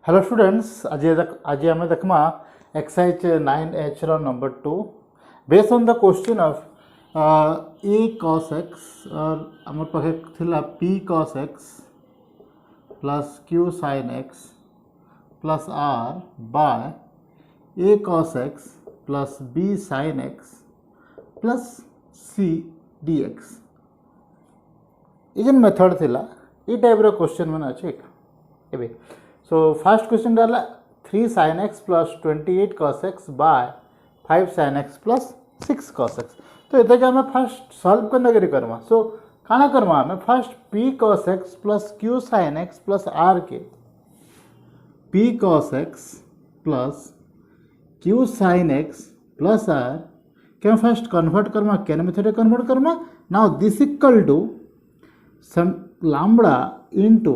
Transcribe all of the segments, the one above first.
Hello students, आज आम देखमा एक्सरसाइज 9H रो number 2 based on the question of a cos x और आम पाखे थिला p cos x plus q sin x plus r by a cos x plus b sin x plus c dx ये method थिला ये type रो question मन अच्छे एबे सो फर्स्ट क्वेश्चन डाला 3 sin x plus 28 cos x by 5 sin x plus 6 cos x। तो ये आम फर्स्ट सॉल्व करने करमा। सो काना करमा आम first p cos x plus q sin x plus r के p cos x plus q sin x plus r के first convert करमा केन मेथड कन्वर्ट करमा। Now this equal to some lambda into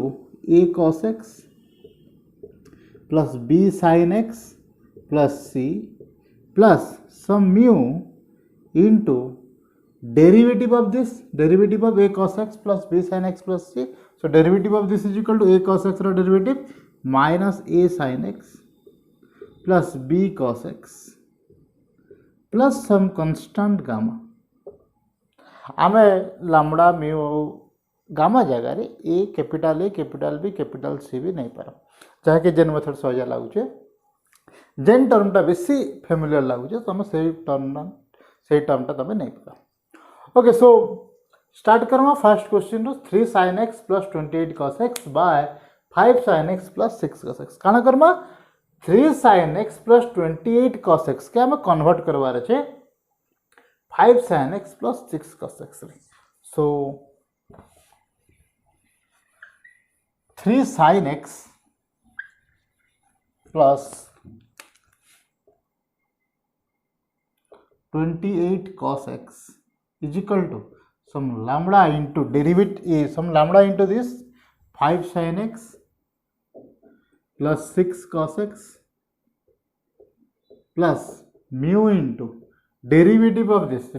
a cos x plus b sin x plus c plus some mu into derivative of this, derivative of a cos x plus b sin x plus c. So derivative of this is equal to a cos x ro derivative minus a sin x plus b cos x plus some constant gamma. आमे lambda mu gamma जगह रे ए capital B capital C भी नहीं पार जहाँकि जेन method सहजा लगुचे जेन टर्मटा बेसी familiar लगुचे तुम से टर्मटा तुम नहीं पार। ओके, सो स्टार्ट करमा फर्स्ट क्वेश्चन रो 3 sin x plus 28 cos x by 5 sin x plus 6 cos x। काना करमा 3 sin x plus 28 cos x के हमें कन्वर्ट करवार छे 5 sin x plus 6 cos x रे। सो 3 sin x plus 28 cos x is equal to some lambda into derivative some lambda into this 5 sin x plus 6 cos x plus mu into derivative of this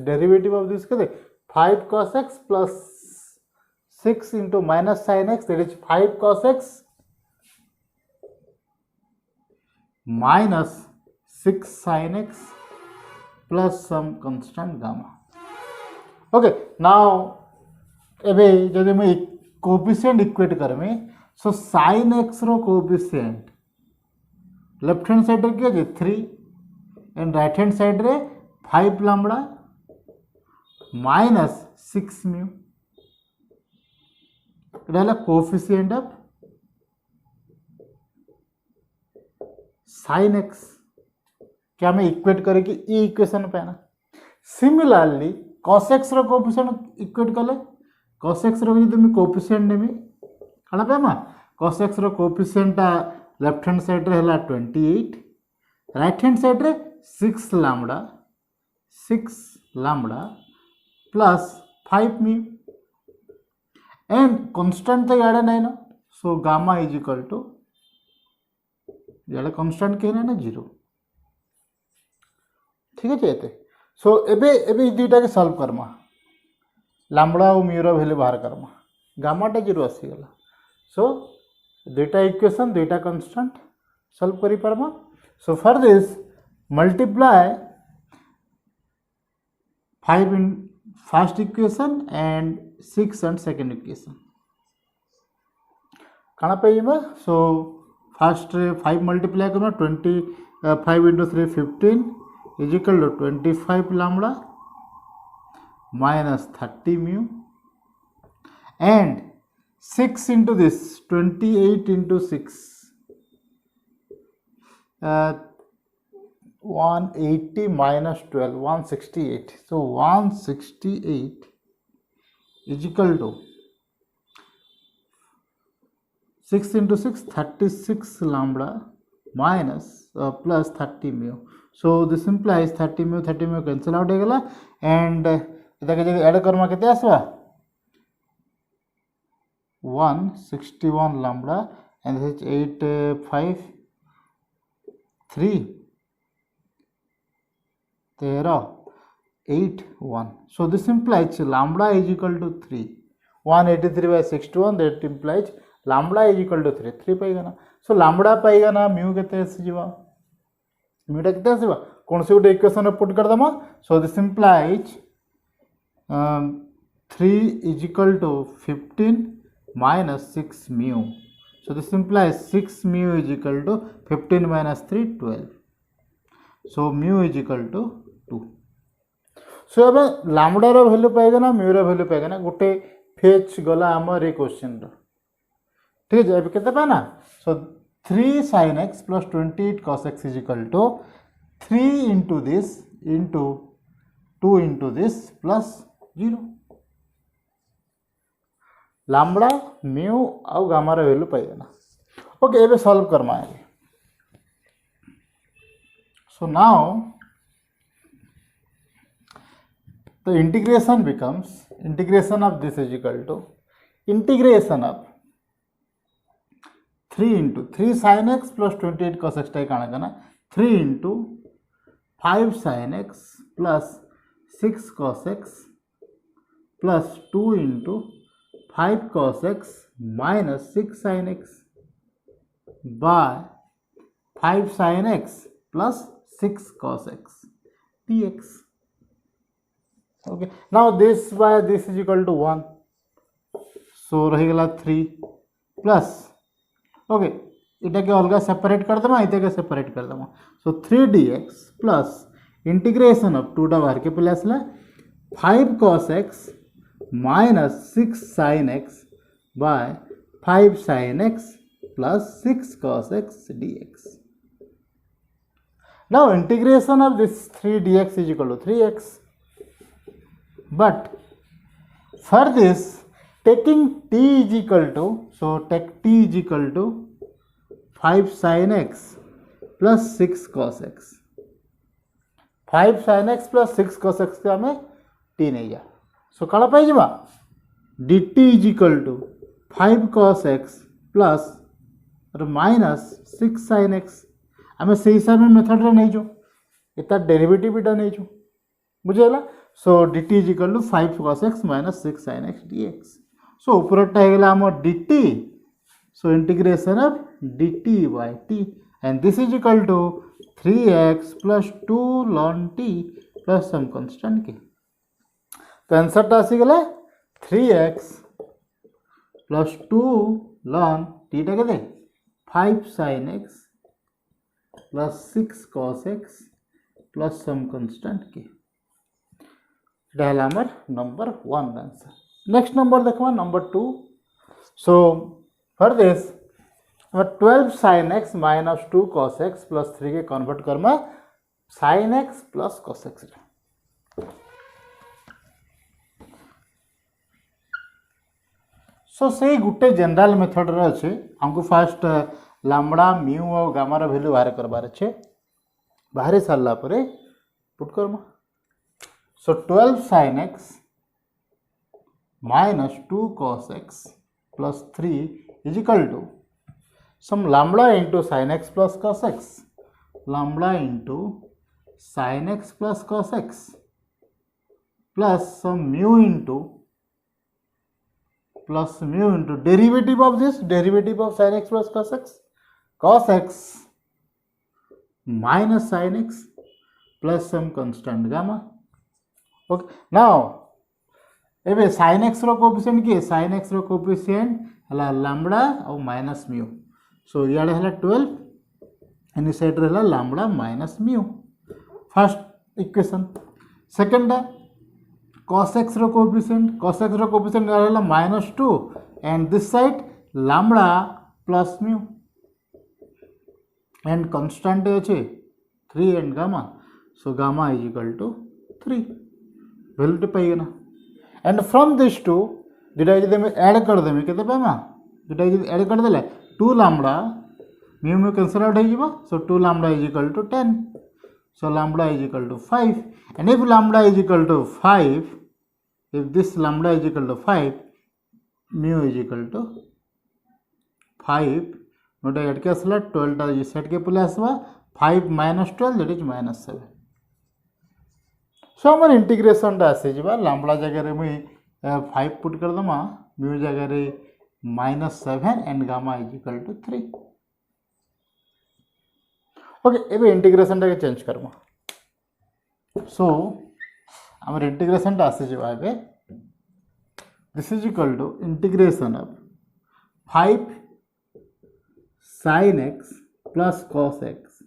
कहते 5 cos x plus 6 into minus sin x, that is 5 cos x minus 6 sin x plus some constant gamma. Okay, now एबे जदि मैं coefficient equate करमी सो sin x रो coefficient left hand side रे किया जे 3 and right hand side रे 5 lambda minus 6 mu Ida coefficient of sin x क्या हमें equate करे कि ई इक्वेशन पे ना। सिमिलरली cos x रो कोएफिशिएंट इक्वेट कले cos x रो जदि मैं कोएफिशिएंट नेमी काना पेमा cos x रो कोएफिशिएंट लेफ्ट हैंड साइड रे हला 28 राइट हैंड साइड रे 6 lambda plus 5 mu and constant तो याडे नहीं ना। So gamma is equal to याडे कांस्टेंट के ना 0। ठीक है ये। सो एबे दुईटा के सॉल्व करमा लैम्बडा और म्यू रो वैल्यू बाहर करमा गामाटा 0 आसी गला। सो दुईटा इक्वेशन दुईटा कांस्टेंट सॉल्व करि परमा। So for this multiply 5 in first equation and 6 and second equation काना पेइबा। सो फर्स्ट 5 मल्टीप्लाई करना 25 into 3 15 is equal to 25 lambda minus 30 mu and 6 into this 28 into 6 180 minus 12 168. So 168 is equal to 6 into 6 36 lambda minus plus 30 mu. So this implies 30 mu cancel out हो गला and इधर के जगह add Karma कितने आसवा 161 lambda and this is 8 5 3 13 8 1. So this implies lambda is equal to 3 183 by 61 that implies lambda is equal to 3 पाई गना। सो lambda पाइगा ना mu केते आसीबा म्यूटा केते आसीबा कौन से गोटे इक्वेशन रे पुट कर दमा so this implies 3 is equal to 15 minus 6 mu. So this implies 6 mu is equal to 15 minus 3 12. So mu is equal to 2. So अब लैम्बडा रो वैल्यू पाएगा ना म्यू रो वैल्यू पाएगा ना गोटे फेच गला हमर ए क्वेश्चन रो ठीक है अब केते पाना सो 3 sin x plus 28 cos x is equal to 3 into this into 2 into this plus 0 lambda mu आउ गामा रो वैल्यू पाइबा ना ओके एबे सॉल्व करमा है so now the integration becomes integration of this is equal to integration of 3 into 3 sin x plus 28 cos x type काना करना 3 into 5 sin x plus 6 cos x plus 2 into 5 cos x minus 6 sin x by 5 sin x plus 6 cos x dx. Okay, now this by this is equal to 1. So रहेगा 3 plus okay इटा के अलग separate कर दमा इटा के separate कर दमा so 3 dx plus integration of 2 टा बाहर के पहले आसला 5 cos x minus 6 sin x by 5 sin x plus 6 cos x dx. Now integration of this 3 dx is equal to 3x. But for this taking t is equal to so take t is equal to 5 sin x plus 6 cos x 5 sin x plus 6 cos x के हमें t नहीं जा सो कला पाई जमा dt is equal to 5 cos x plus और minus 6 sin x हमें सही हिसाब में मेथड रे नहीं जो इतना डेरिवेटिव इटा नहीं जो बुझेला सो dt is equal to 5 cos x minus 6 sin x dx सो ऊपरटा हे गेला हमर dt so integration of dt by t and this is equal to 3x plus 2 ln t plus some constant k तो answer टा आसी गला 3x plus 2 ln t टा केते 5 sin x plus 6 cos x plus some constant k এটা হলো আমার number 1 answer next number देखबा number 2 so for this 12 sin x minus 2 cos x plus 3 के convert Karma sin x plus cos x सो से गुटे general method रे अछि हमको first lambda mu और गामा रो वैल्यू बाहर करबार अछि बाहर सारला परे put Karma so 12 sin x minus 2 cos x plus 3 is equal to some lambda into sin x plus cos x lambda into sin x plus cos x plus some mu into derivative of this derivative of sin x plus cos x minus sin x plus some constant gamma. Okay, now एबे sin x रो coefficient के sin x रो coefficient हला lambda और minus mu so याडे हला 12 any side रे हला lambda minus mu first equation second cos x रो कोएफिशिएंट हला -2 and this side lambda plus mu and constant अछि 3 and gamma so gamma is equal to 3 value पाइए ना एंड फ्रॉम दिस टू दुटा यदि हम ऐड कर देमे केते पामा दुटा यदि ऐड कर देले 2 lambda mu mu cancel out हो जिवो so 2 lambda is equal to 10 so lambda is equal to 5 and if lambda is equal to 5 if this lambda is equal to 5 mu is equal to 5 NOTA add के असला 12 टा ये set के पले आसवा 5 minus 12 that is -7 सो हमर integration टा आसे जिबा लैम्बडा जगह रे मुई 5 पुट कर दमा म्यू जगह रे -7 and gamma is equal to 3 okay एबे इंटीग्रेशन टा चेंज करबा सो हमर इंटीग्रेशन टा आसे जबा एबे this is equal to integration of 5 sin x plus cos x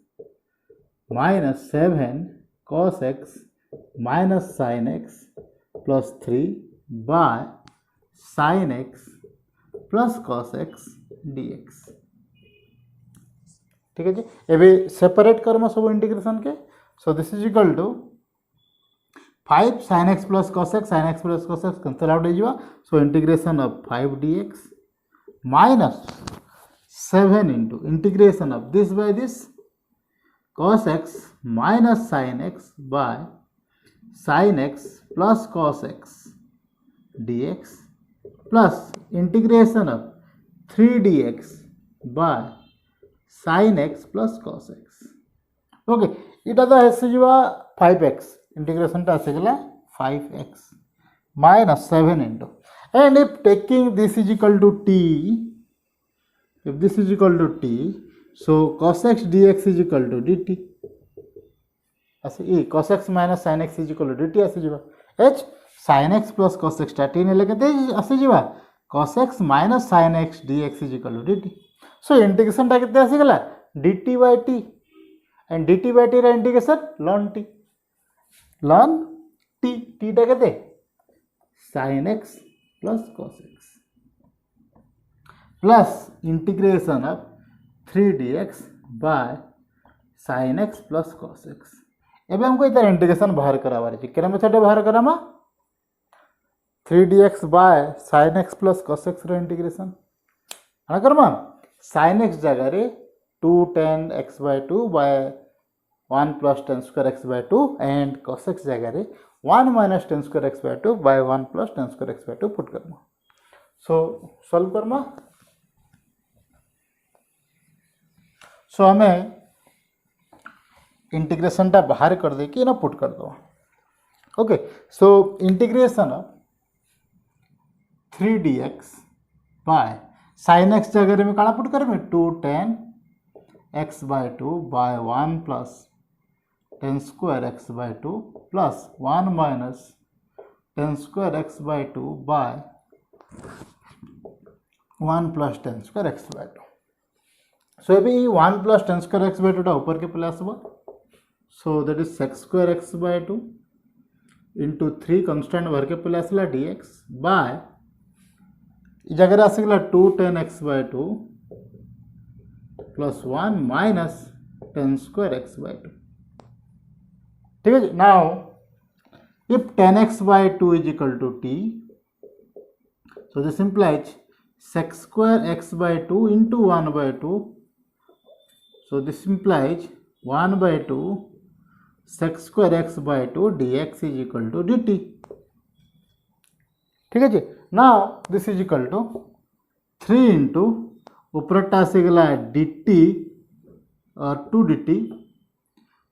minus 7 cos x minus sin x plus 3 by sin x plus cos x dx ठीक है जी एबे सेपरेट करमा सब इंटीग्रेशन के so this is equal to 5 sin x plus cos x cancel out हो जावा so integration of 5 dx minus 7 into integration of this by this cos x minus sin x by sin x plus cos x dx plus integration of 3 dx by sin x plus cos x okay इटा तो ऐसे जुआ 5x integration टा ऐसे गला 5x minus 7 into and if taking this is equal to t if this is equal to t so cos x dx is equal to dt ऐसे ए cos x minus sin x is equal to dt ऐसे जुआ h sin x plus cos x टा t ने लेके दे ऐसे जुआ cos x minus sin x dx is equal to dt so integration टा कितने ऐसे गला dt by t and dt by t रा इंटीग्रेशन ln t t टा कितने sin x plus cos x plus integration of 3 dx by sin x plus cos x एबे हमको इधर इंटीग्रेशन बाहर करावार छै केना मेथड बाहर करामा 3 dx by sin x plus cos x रो इंटीग्रेशन ana करमा sin x जगह रे 2 tan x by 2 by 1 plus tan square x by 2 and cos x जगह रे 1 minus tan square x by 2 by 1 plus tan square x by 2 put करना सो solve करना सो हमें integration टा बाहर कर दे कि ना पुट कर दो okay so integration of 3 dx by sin x जगह में काला put करमे 2 tan x by 2 by 1 plus tan square x by 2 plus 1 minus tan square x by 2 by 1 plus tan square x by 2 so अभी 1 plus tan square x by 2 टा ऊपर के plus हुआ so that is sec square x by 2 into 3 constant भर के plus La dx by इस जगह आसेगला 2 tan x by 2 plus 1 minus tan square x by 2 ठीक है now if tan x by 2 is equal to t so this implies sec square x by 2 into 1 by 2 so this implies 1 by 2 sec square x by 2 dx is equal to dt ठीक है जी now this is equal to 3 into ऊपरटा से गला dt और 2 dt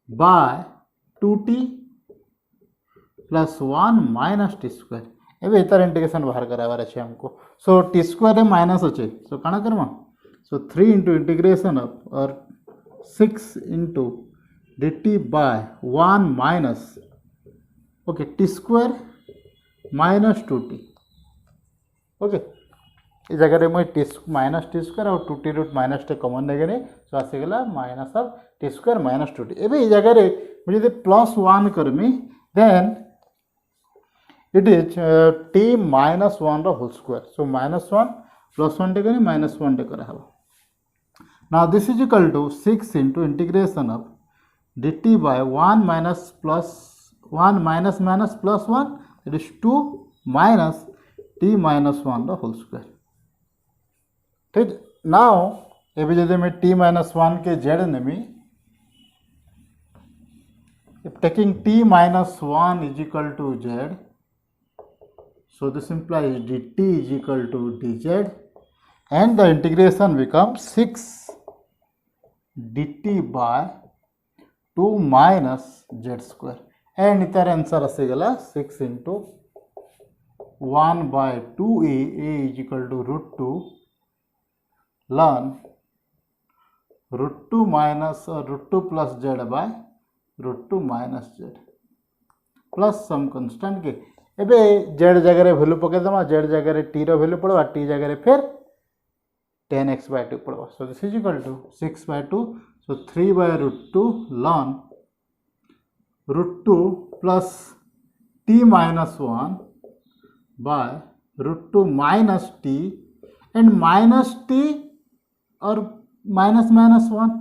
by 2t plus 1 minus t square एबे इतर integration बाहर करावार अछि हमको सो t square रे माइनस अछि सो काना करमा सो 3 into इंटीग्रेशन ऑफ और 6 into dt by 1 minus okay t square minus 2t okay इस जगह रे मैं t minus t square और 2t रूट माइनस टे कॉमन ले गने सो आसे गेला minus of t square minus 2t एबे इस जगह रे मुझे दे प्लस 1 करमी then it is t minus 1 the whole square so minus 1 plus 1 टे करी minus 1 टे करा हबो now this is equal to 6 into integration of dt by 1 minus plus 1 minus minus plus 1 it is 2 minus t minus 1 the whole square ठीक now एबे जदे में t minus 1 के z Nemi if taking t minus 1 is equal to z so this implies dt is equal to dz and the integration becomes 6 dt by 2 minus z square and इतर answer आसे गला 6 into 1 by 2a is equal to root 2 ln √2 minus √2 plus z by √2 minus z plus some constant के एबे z जगह value पकईदमा z जगह t value पड़ा t जगह फिर 10x/2 पड़ा so this is equal to 6/2 सो 3/√2 ln √2 प्लस t minus 1 by √2 minus t and minus t और minus 1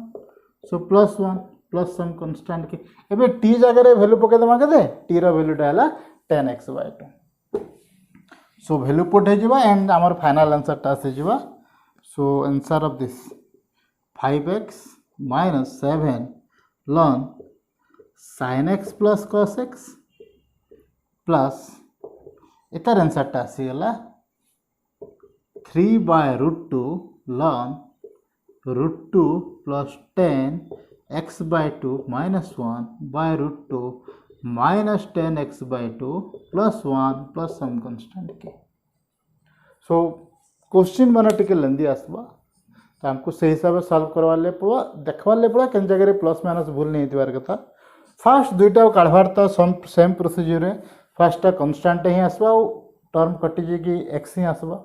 so plus 1 plus some constant के एबे t जगह वैल्यू पकईदमा के t वैल्यूटा है 10x/2 सो वैल्यू पुट हो एंड आमर फाइनल आंसर टा से जीवा so answer of this 5x minus 7 ln sin x plus cos x plus इतर आंसर टा आसीगला 3/√2 ln √2 plus 10x/2 minus 1 by √2 minus 10x/2 plus 1 plus some constant के so question बना टिके लेंदी आसबा तो हमको सही हिसाब से सॉल्व करवा ले पड़ा देखवा ले पड़ा केन जगह प्लस माइनस भूल नहीं होतिबार कथा फास्ट दुईटा काढ़वार तो सेम प्रोसीजर है फार्स्टा कन्स्टांट ही आसवा टर्म कटि जाकि एक्स ही आसवा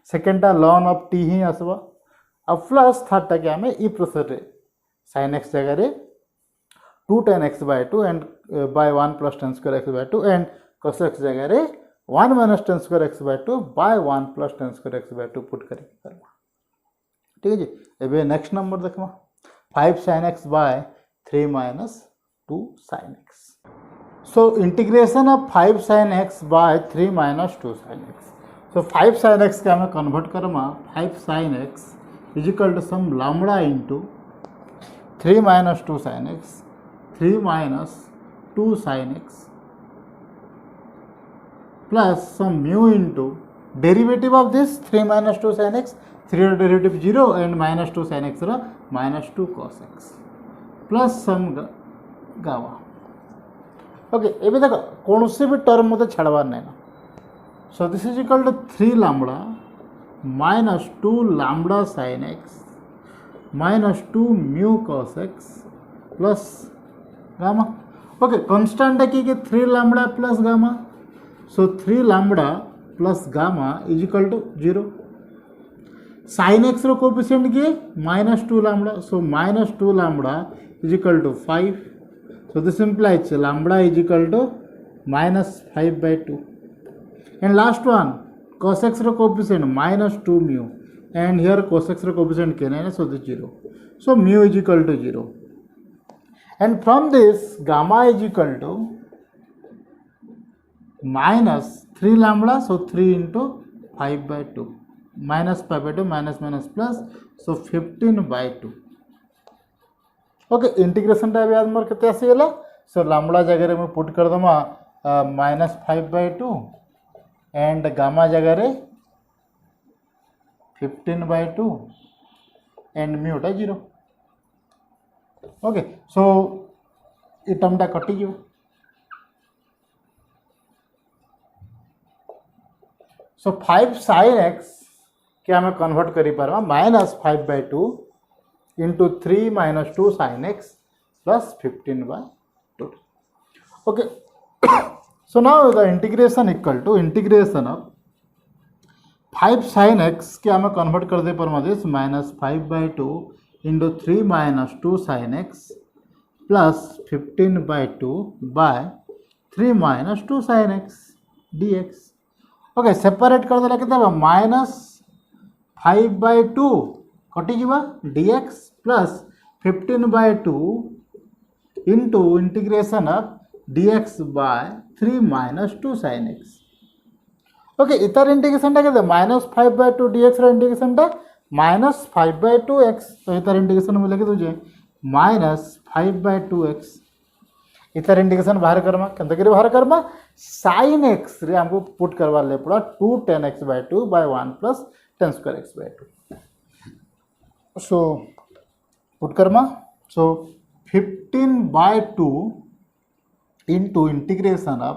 सेकेंडटा ln ऑफ टी ही आसवा अब प्लस थर्डटा के आमे ई प्रोसेस रे sin x जगह 2 10x/2 and by 1 plus 10 square x/2 and cos x जगह 1 minus 10 square x/2 by 1 plus 10 square x/2 put करके करवा ठीक है जी एबे next number देखमा 5 sin x by 3 minus 2 sin x so integration of 5 sin x by 3 minus 2 sin x so 5 sin x के हमें convert Karma 5 sin x is equal to some lambda into 3 minus 2 sin x 3 minus 2 sin x plus some mu into derivative of this 3 minus 2 sin x 3 derivative 0 and minus 2 sin x minus 2 cos x plus some gamma okay एबे देखो कौन से भी term मत छाड़बार नहीं ना so this is equal to 3 lambda minus 2 lambda sin x minus 2 mu cos x plus gamma okay constant है कि 3 lambda plus gamma so 3 lambda plus gamma is equal to 0 sin x रो coefficient के minus 2 lambda so minus 2 lambda is equal to 5 so this implies lambda is equal to minus 5/2 and last one cos x रो coefficient minus 2 mu and here cos x रो coefficient के नहीं so this 0 so mu is equal to 0 and from this gamma is equal to minus 3 lambda so 3 into 5/2 minus 5/2 minus minus plus so 15/2 okay integration टा याद मोर केते आसी गेला सो lambda जगह रे मैं पुट कर दमा minus 5/2 एंड गामा जगह रे 15/2 एंड म्यू टा 0 ओके सो ई टर्म टा कटि जो सो 5 sin x के हमें कन्वर्ट करि पारबा minus 5/2 into 3 minus 2 sin x plus 15/2 okay so now the integration equal to integration of 5 sin x के हमें कन्वर्ट कर दे पर Madhesh minus 5/2 into 3 minus 2 sin x plus 15/2 by 3 minus 2 sin x dx okay separate कर देला कितना minus 5/2 कटि जीवा dx plus 15/2 into integration of dx by 3 minus 2 sin x okay इतर इंटीग्रेशन टा के minus 5/2 dx रो इंटीग्रेशन टा minus 5/2x तो इतर इंटीग्रेशन में लेके तुझे minus 5/2x इतर इंटीग्रेशन बाहर करमा केंत करे बाहर करमा sin x रे हमको पुट करवा ले पड़ा 2 10x/2 by 1 plus 10 square x/2 so put karma so 15/2 into integration of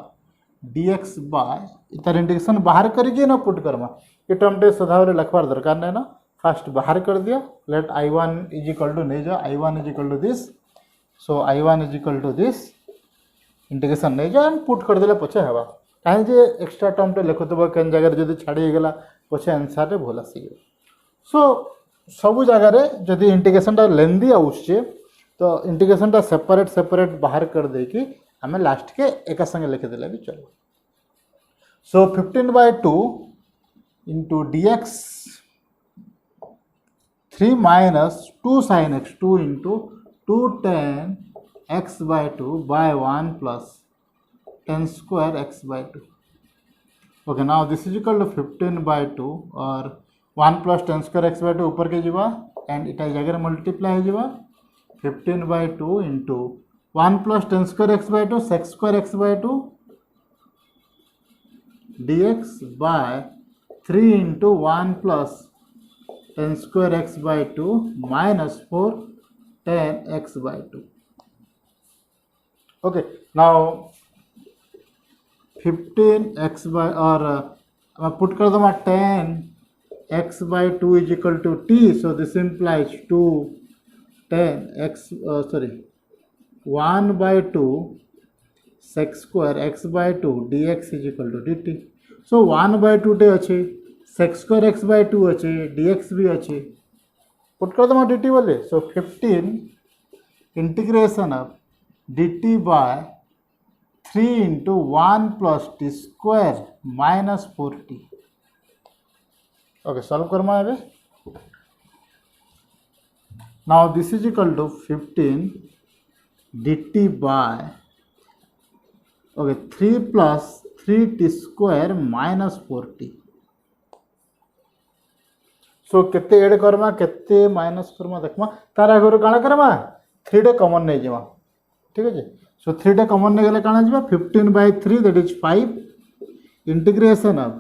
dx by इतर इंटीग्रेशन बाहर करके ना पुट करमा ये टर्म टे सदा लखवार दरकार नहीं ना फास्ट बाहर कर दिया, late I1 is equal to नहीं जाओ, I1 is equal to this, so I1 is equal to this integration नहीं जाओ एंड पुट करदे पछे हेबा कहीं जे एक्स्ट्रा टर्म टे लिखुथबो केन जगह जदी छाड़ी गला पछे आंसर रे भूल आसी। सो सब जगह रे जदी इंटीग्रेशन टा लेंदी आउछे तो इंटीग्रेशन टा सेपरेट सेपरेट बाहर कर दे कि हमें लास्ट के एक संगे लिख देले भी चलो। सो 15/2 into dx 3 minus 2 sin x 2 into 2 tan x by 2 by 1 plus 10 square x by 2. Okay, now this is equal to 15/2 और 1 plus 10 square x by 2 ऊपर के जीवा एंड इटा जगह मल्टीप्लाई हो जीवा 15/2 into 1 plus 10 square x by 2 sec square x by 2 dx by 3 into 1 plus 10 square x by 2 minus 4 10 x by 2. Okay, now 15x by और put कर दो 10 x by 2 is equal to t, so this implies 2 10 x 1 by 2 sec square x by 2 dx is equal to dt. So 1 by 2 टे अच्छे sec square x by 2 अच्छे dx भी अच्छे put कर दो dt बोले। सो 15 integration of dt by 3 into 1 plus t square minus 4t. Okay, solve करना है। Now this is equal to 15 dt by 3 plus 3t square minus 4t. सो केते add Karma केते माइनस करमा देखमा तार आगर काना करमा 3 टे कॉमन नहीं जमा, ठीक है। सो 3 टे कॉमन नहीं गले काना जमा 15/3 that is 5 integration of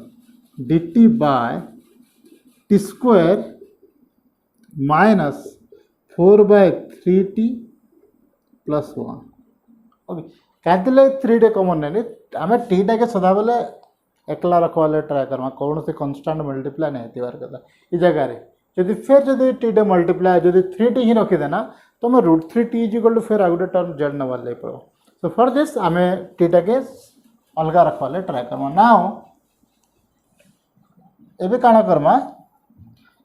dt by t square minus 4/3t plus 1. Okay कहते 3 टे कॉमन नहीं आम टी टा के सदा बेले एकला रखवाले ट्राए करमा कौन से कन्स्टाट मल्टीप्लाई नहीं थी कथा ये जगह रे जदि फिर जदि टी टे मल्टीप्लाई जदि 3t ही रखीदेना तो मैं √3t इज इक्वल टू फिर आ गए टर्म जेड नवार लगे पड़ो। सो फॉर दिस आम टी टा के अलग रखवाले ट्राए करमा। नाउ एबे काना करमा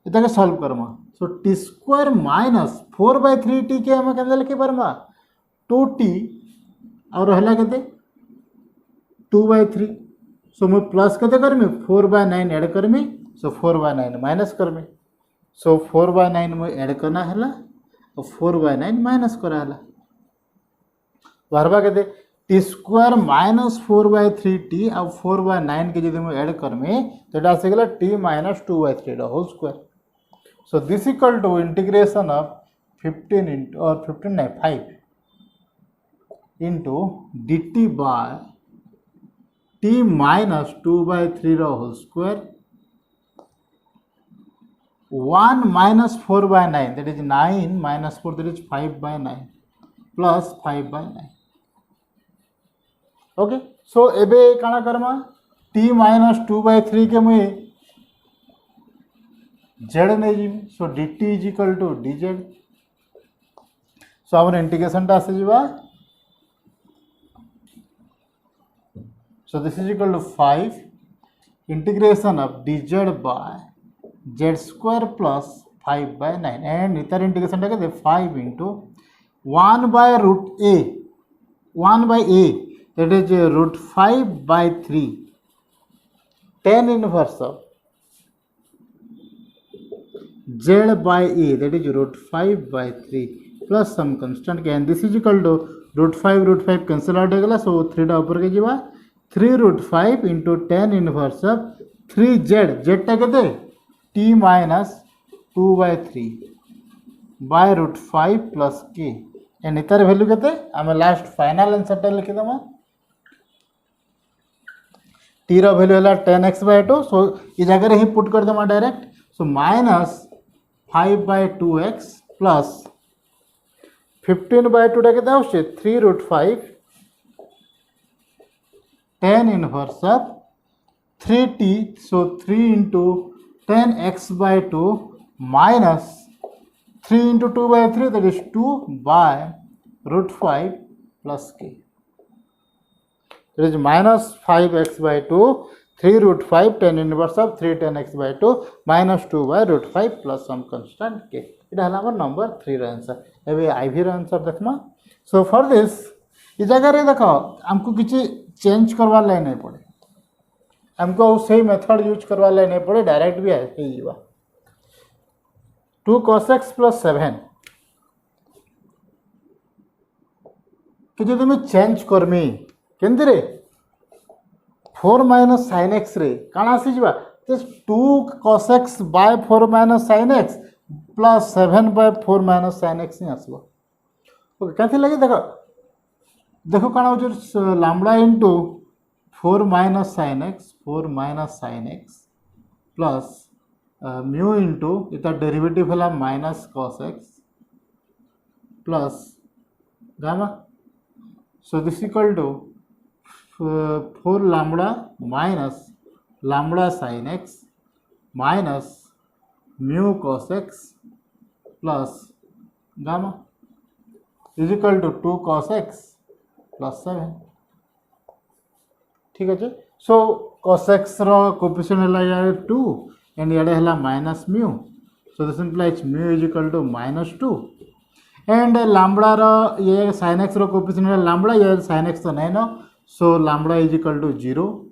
इता के solve Karma. So T square minus 4/3t के आम के लिखि पारमा 2t और रहला केते 2/3। सो मैं प्लस केते करमी 4/9 ऐड करमी। सो 4/9 माइनस करमी। सो 4/9 में ऐड करना है और 4/9 माइनस करा है बारबा केते टी स्क्वायर माइनस 4/3t और 4/9 के जब ऐड करमी तो ये आसीगला t माइनस 2/3 whole square. So this equal to integration of 15 into और 15 नहीं 5 into dt by t minus 2/3 whole square 1 minus 4/9 that is 9 minus 4 that is 5/9 plus 5/9. Okay so एबे काना करमा t minus 2/3 के मुई z नहीं जी। सो dt is equal to dz। सो हमर integration टा आसे जीवा। So this is equal to 5 integration of dz by z square plus 5/9 and इतर इंटीग्रेशन टा के 5 into 1 by root a 1 by a that is √5/3 tan inverse of z by a that is √5/3 plus some constant के and this is equal to √5 cancel out हो गला। सो 3 टा ऊपर के जीवा 3√5 into tan inverse of 3z z टा के t minus 2/3 by √5 plus k and इतर वैल्यू के आम लास्ट फाइनल आंसर टा लिखिदमा t रो वैल्यू है 10x/2। सो ये जगह ही पुट कर दमा direct. So minus 5/2x plus 15/2 टा के 3√5 tan inverse of 3t, so 3 into 10x/2 minus 3 into 2 by 3, that is 2 by root 5 plus k. That is minus 5x by 2, 3 root 5 tan inverse of 3 tan x by 2 minus 2 by root 5 plus some constant k. It is our number 3 answer. ଏବେ IV ର answer देखमा. So for this इस जगह रे देखो हमको किसी change करवा ले नहीं पड़े, हमको सही मेथड यूज करवा ले नहीं पड़े, डायरेक्ट भी है जीवा 2 cos x plus 7 कि जो तुम चेंज करमी केंदि रे 4 minus sin x रे काना आसी जीवा 2 cos x by 4 minus sin x plus 7 by 4 minus sin x he आसबो. Okay कैसे लगे देखो देखो काना हो जो lambda into 4 minus sin x plus mu into इता डेरिवेटिव हला minus cos x plus gamma. So this equal to 4 lambda minus lambda sin x minus mu cos x plus gamma is equal to 2 cos x plus 7. ठीक है. सो cos x रो coefficient हला यार 2 and याडे हला minus mu. So this implies mu is equal to minus 2 and lambda रो ये sin x रो coefficient है lambda, ये sin x तो नहीं ना, so lambda is equal to 0.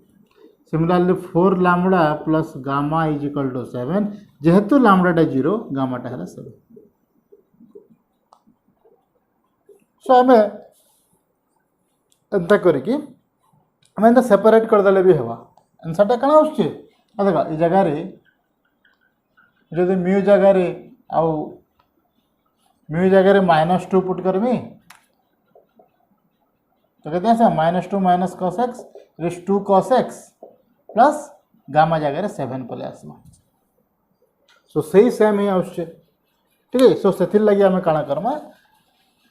Similarly 4 lambda plus gamma is equal to 7. जेहेतु lambda टा 0 gamma टा हला 7. सो हमें एंता करिकी हमें एंता सेपरेट कर देले भी हवा. आंसर टा कना आछे देखा ई जगह रे जदि म्यू जगह रे आउ म्यू जगह रे -2 पुट करमी तो कहते हैं -2 minus cos x is 2 cos x plus gamma जगह रे 7 पले आसमा. सो सही सेम ही आछे. ठीक है. सो सेथिर लगी हमें काना करमा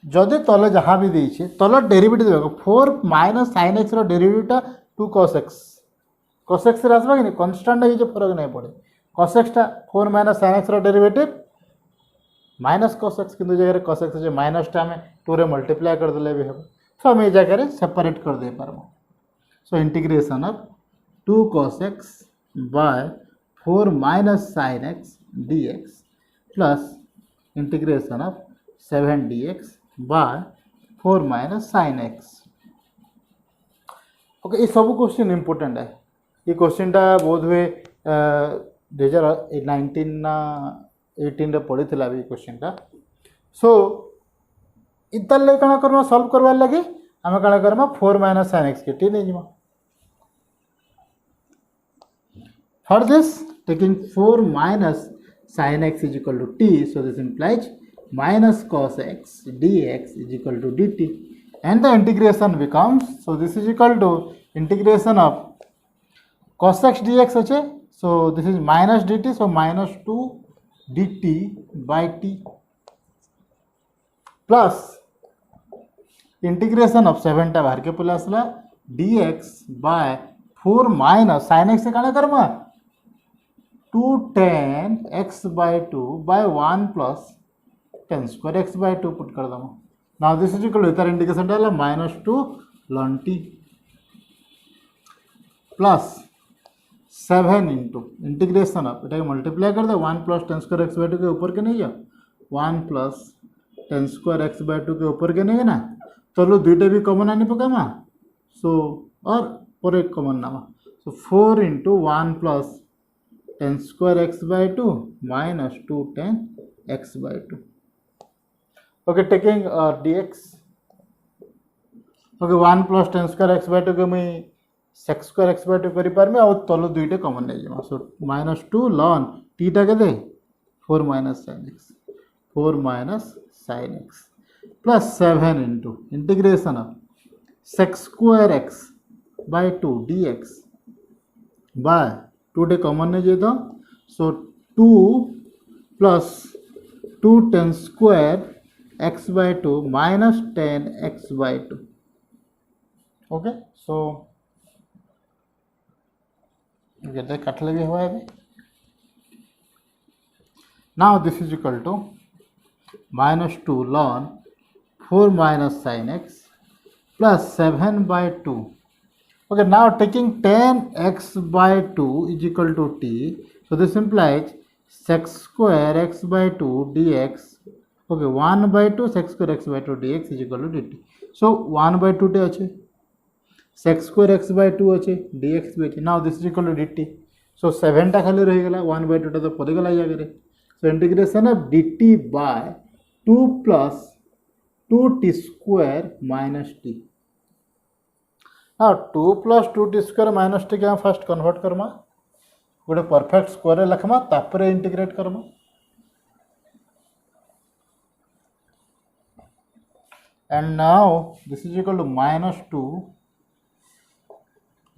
जदि तले जहाँ भी देछे तले डेरिवेटिव देखो 4 minus sin x रो डेरिवेटिव टा 2 cos x रे आसबा कि कांस्टेंट है जो फरक नहीं पड़े. cos x टा 4 minus sin x रो डेरिवेटिव minus cos x किंतु जगह रे cos x जे माइनस टा में 2 रे मल्टीप्लाई कर देले भी हेबो. सो हम ए जगह रे सेपरेट कर दे पारबो. So integration of 2 cos x by 4 minus sin x dx plus integration of 7 dx by 4 minus sin x. Okay ये सब क्वेश्चन इंपोर्टेंट है. ये क्वेश्चन टा बोध हुए 2019 ना 18 रे पढ़ी थिला भी क्वेश्चन टा. सो इतले कणा करबा सॉल्व करबा लागि हम कणा करबा 4 minus sin x के टी नै जिमा. For this taking 4 minus sin x is equal to t, so this implies minus cos x dx is equal to dt and the integration becomes, so this is equal to integration of cos x dx hoche, so this is minus dt, so minus 2 dt by t plus integration of 7 टा बाहर के पले आसला dx by 4 minus sin x से काना Karma 2 tan x by 2 by 1 plus tan square x by 2 put कर दमा. Now this is equal to इतर इंटीग्रेशन डाला -2 ln t plus 7 into integration of इटा मल्टीप्लाई कर दे 1 plus tan square x by 2 के ऊपर के नहीं जा 1 plus tan square x by 2 के ऊपर के नहीं है ना, तो लो दुईटा भी कॉमन आनी पकामा. सो और पर एक कॉमन नामा, सो 4 into 1 plus tan square x by 2 minus 2 tan x by 2. Okay, taking dx. Okay, 1 plus tan square x by 2 के मैं sec square x by 2 करी पार में और तलो दुईटे कॉमन नहीं जामा. सो -2 ln t टा के दे 4 minus sin x plus 7 into integration of sec square x by 2 dx by 2 टे कॉमन नहीं जाए तो सो 2 plus 2 tan square x by 2 minus 10 x by 2. Okay, so ये कटले भी हुआ है. Now this is equal to -2 ln 4 minus sin x plus 7 by 2. Okay, now taking tan x by 2 is equal to t. So this implies sec square x by 2 dx. Okay, 1 by 2 sec square x by 2 dx is equal to dt. So 1 by 2 te ache, sec square x by 2 ache, dx भी ache. Now this is equal to dt. So 7 टा खाली रही गला, 1 by 2 टा तो पड़े गला जाके रे. So integration of dt by 2 plus 2t square minus t. Now 2 plus 2t square minus t क्या फर्स्ट कन्वर्ट करमा, गोटे परफेक्ट स्क्वायर लिखमा, तापर integrate Karma. And now this is equal to -2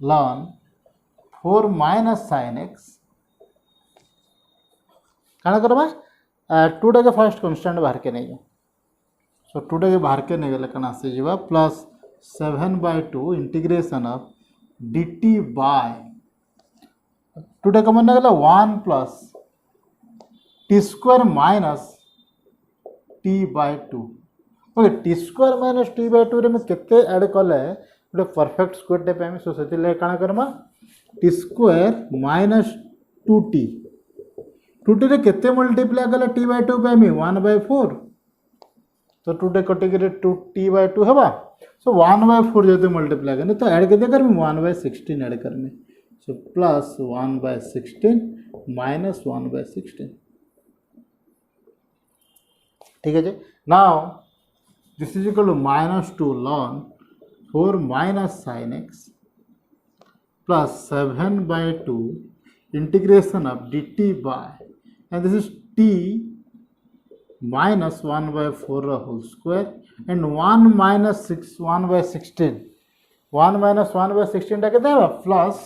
ln 4 minus sin x. काना करमा, 2 टा के first constant बाहर के नहीं. सो 2 टा के बाहर के नहीं गले कना से जीवा plus 7 by 2 integration of dt by 2 टा कमन गला 1 plus t square minus t by 2. Okay, t square minus t by 2 रे में केते ऐड कले गोटे परफेक्ट स्क्वायर टे पाइमी. सो सेति ले काना Karma, t square minus 2t 2t रे केते मल्टीप्लाई कले t by 2 पाइमी 1 by 4. तो 2 टे कटिके 2t by 2 हवा. सो 1 by 4 जो मल्टीप्लाई करनी तो ऐड केते करमी 1 by 16 ऐड करमी. So plus 1 by 16 minus 1 by 16. ठीक है जी. Now this is equal to -2 ln 4 minus sin x plus 7 by 2 integration of dt by, and this is t minus 1 by 4 whole square and 1 minus 1 by 16. 1 minus 1 by 16 टा कितना है plus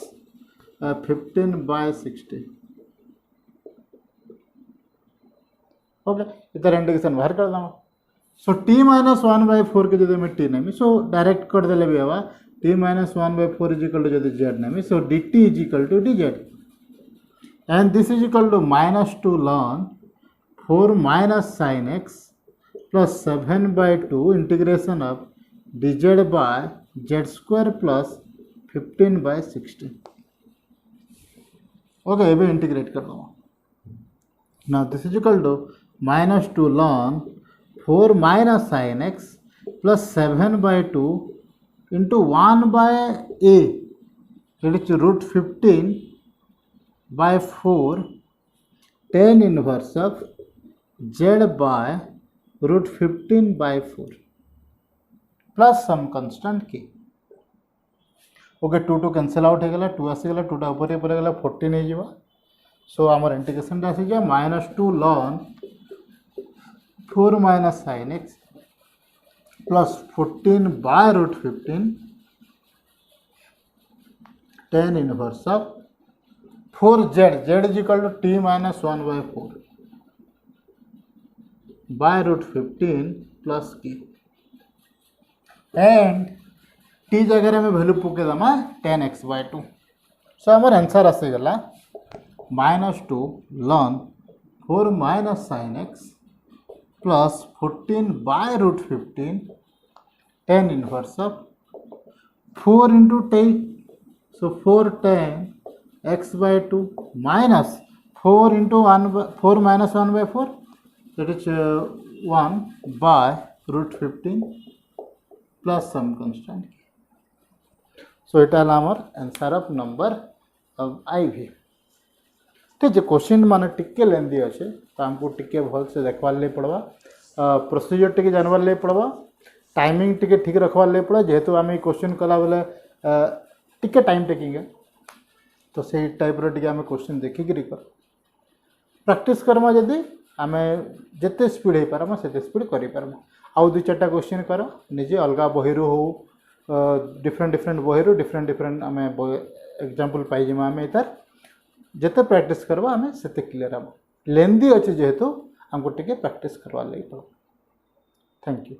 15 by 16. Okay, इधर integration बाहर कर दमा. सो t minus 1 by 4 के जदि में t नेमी, सो डायरेक्ट कर देले भी हवा t minus 1 by 4 is equal to जदि z Nemi, so dt is equal to dz. And this is equal to -2 ln 4 minus sin x plus 7 by 2 integration of dz by z square plus 15 by 16. Okay, अब integrate कर दो. Now this is equal to -2 ln 4 minus sin x plus 7 by 2 into 1 by a, that is root 15 by 4 tan inverse of z by root 15 by 4 plus some constant k. Okay, 2 2 cancel out हो गला, 2 आसीगला, 2 टा ऊपर ऊपर गला 14 हो जावा. सो आमर integration आसी गया -2 ln 4 minus sin x plus 14 by root 15 tan inverse of 4z, z is equal to t minus 1 by 4 by root 15 plus k. And t जगह में वैल्यू पुके दमा tan x by 2. सो आमर आंसर आसे गला -2 ln 4 minus sin x plus 14 by root 15 tan inverse of 4 into 10. So 4 tan x by 2 minus 4 into 1 by 4 minus 1 by 4, that is 1 by root 15 plus some constant. So it is our answer of number IV. ठीक है, question माने टिके लेंदी अच्छे तो हमको टिके भल से देखवार ले पड़वा, प्रोसीजर टिके जानवार ले पड़वा, टाइमिंग टिके ठीक रखवार ले पड़ा. जेहेतु आम क्वेश्चन कला बेले टिके टाइम टेकिंग है तो से टाइप रे टिके आम क्वेश्चन देखिक प्रैक्टिस करमा. जदि आम जिते स्पीड हो पारमा सेते स्पीड करि पारमा. आउ 2-4टा क्वेश्चन कर निजे अलग बही हो, डिफरेंट डिफरेंट बही डिफरेंट डिफरेंट आम एग्जांपल पाइजिमा. आम इतार जिते प्रैक्टिस करवा आम से क्लीयर हम. लेंदी अच्छे जेहेतु हमको टिके प्रैक्टिस करवा लगे पड़ो. Thank you.